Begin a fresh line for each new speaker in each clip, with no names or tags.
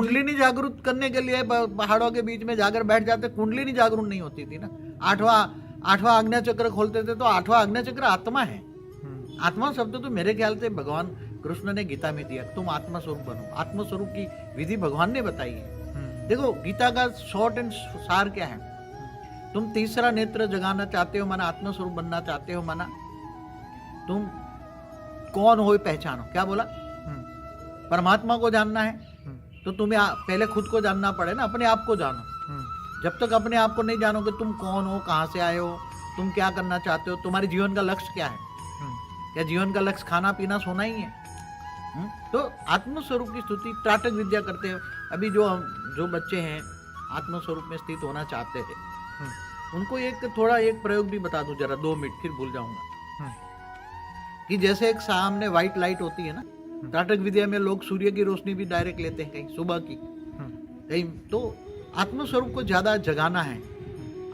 कुंडलिनी जागरूक करने के लिए पहाड़ों के बीच में जाकर बैठ जाते, कुंडलिनी जागरूक नहीं होती थी ना। आठवां आज्ञा चक्र खोलते थे तो आठवां आज्ञा चक्र आत्मा है। आत्मा शब्द तो मेरे ख्याल से भगवान कृष्ण ने गीता में दिया, तुम आत्मा स्वरूप बनो। आत्मा स्वरूप की विधि भगवान ने बताई है। देखो गीता का शॉर्ट एंड सार क्या है, तुम तीसरा नेत्र जगाना चाहते हो माना, आत्मा स्वरूप बनना चाहते हो माना, तुम कौन हो पहचानो। क्या बोला, परमात्मा को जानना है तो तुम्हें पहले खुद को जानना पड़े ना, अपने आप को जानो। जब तक अपने आप को नहीं जानोगे तुम कौन हो, कहाँ से आए हो, तुम क्या करना चाहते हो, तुम्हारे जीवन का लक्ष्य क्या है। क्या जीवन का लक्ष्य खाना पीना सोना ही है? तो आत्मस्वरूप की स्तुति त्राटक विद्या करते हैं। अभी जो बच्चे हैं आत्मस्वरूप में स्थित होना चाहते हैं, उनको एक प्रयोग भी बता दूं जरा, 2 मिनट, फिर भूल जाऊंगा। कि जैसे एक सामने व्हाइट लाइट होती है ना, त्राटक विद्या में लोग सूर्य की रोशनी भी डायरेक्ट लेते हैं, कहीं सुबह की, कहीं। तो आत्मस्वरूप को ज्यादा जगाना है,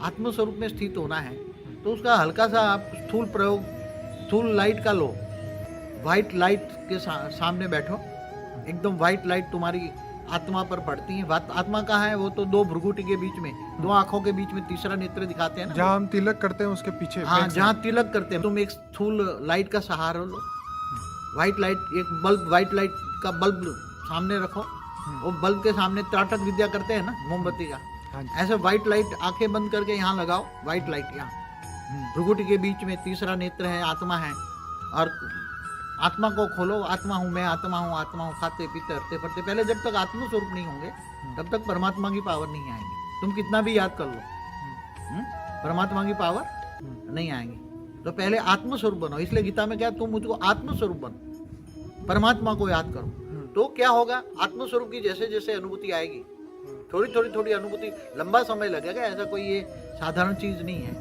आत्मस्वरूप में स्थित होना है, तो उसका हल्का सा आप स्थूल प्रयोग, स्थूल लाइट का लो। व्हाइट लाइट के सामने बैठो, एकदम व्हाइट लाइट तुम्हारी आत्मा पर पड़ती है। आत्मा कहाँ है, वो तो 2 भ्रुकुटी के बीच में, 2 आंखों के बीच में तीसरा नेत्र दिखाते हैं ना,
जहाँ हम तिलक करते हैं उसके पीछे।
हाँ, जहाँ तिलक करते हैं। तुम एक स्थूल लाइट का सहारा लो, व्हाइट लाइट, एक बल्ब, व्हाइट लाइट का बल्ब सामने रखो, वो बल्ब के सामने त्राटक विद्या करते हैं ना, मोमबत्ती का, ऐसे व्हाइट लाइट आंखें बंद करके यहाँ लगाओ, व्हाइट लाइट यहाँ भ्रुकुटी के बीच में तीसरा नेत्र है, आत्मा है। और आत्मा को खोलो, आत्मा हूँ मैं, आत्मा हूँ, खाते पीते हरते फरते। पहले जब तक आत्म स्वरूप नहीं होंगे तब तक परमात्मा की पावर नहीं आएगी। तुम कितना भी याद कर लो, परमात्मा की पावर नहीं आएगी। तो पहले आत्म स्वरूप बनो। इसलिए गीता में क्या, तुम मुझको आत्म स्वरूप बनो, परमात्मा को याद करो। तो क्या होगा, आत्म स्वरूप की जैसे जैसे अनुभूति आएगी, थोड़ी अनुभूति, लंबा समय लगेगा, ऐसा कोई ये साधारण चीज नहीं है।